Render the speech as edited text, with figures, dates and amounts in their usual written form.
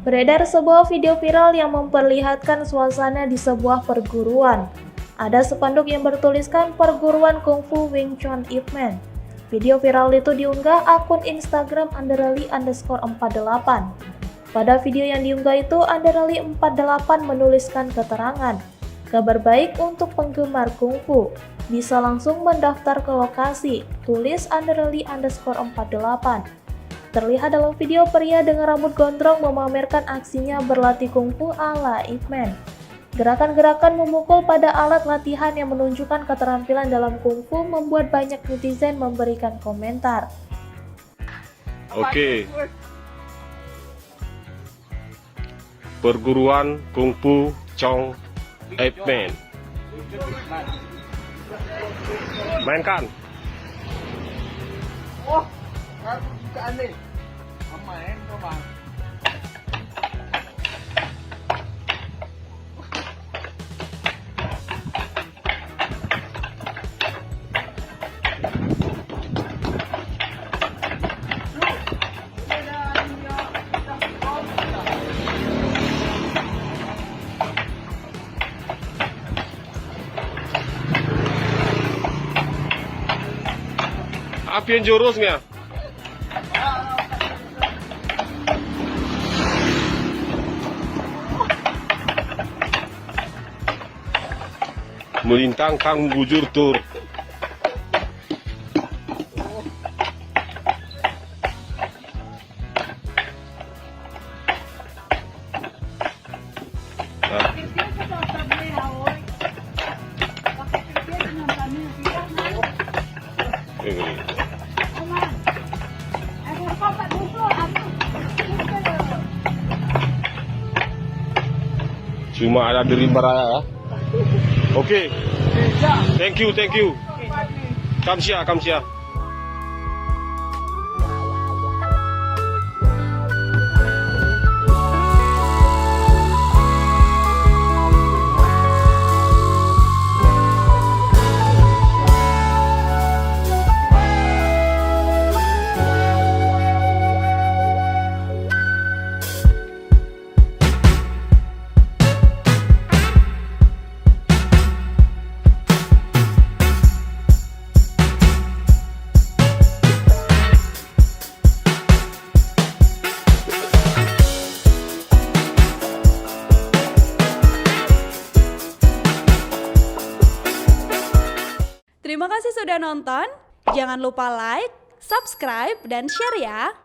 Beredar sebuah video viral yang memperlihatkan suasana di sebuah perguruan. Ada spanduk yang bertuliskan Perguruan Kungfu Wing Chun Ip Man. Video viral itu diunggah akun Instagram _48. Pada video yang diunggah itu, _48 menuliskan keterangan, "Kabar baik untuk penggemar kungfu, bisa langsung mendaftar ke lokasi," tulis _48. Terlihat dalam video pria dengan rambut gondrong memamerkan aksinya berlatih kungfu ala Ip Man. Gerakan-gerakan memukul pada alat latihan yang menunjukkan keterampilan dalam kungfu membuat banyak netizen memberikan komentar. Oke. Perguruan Kungfu Chong Ip Man. Mainkan. Oh, aku juga aneh. Main coba. Apa yang jurusnya? Melintang kang bujur tur. Cuma ada di rimba raya ya. Oke. Thank you. Kamsia. Terima kasih sudah nonton. Jangan lupa like, subscribe, dan share ya.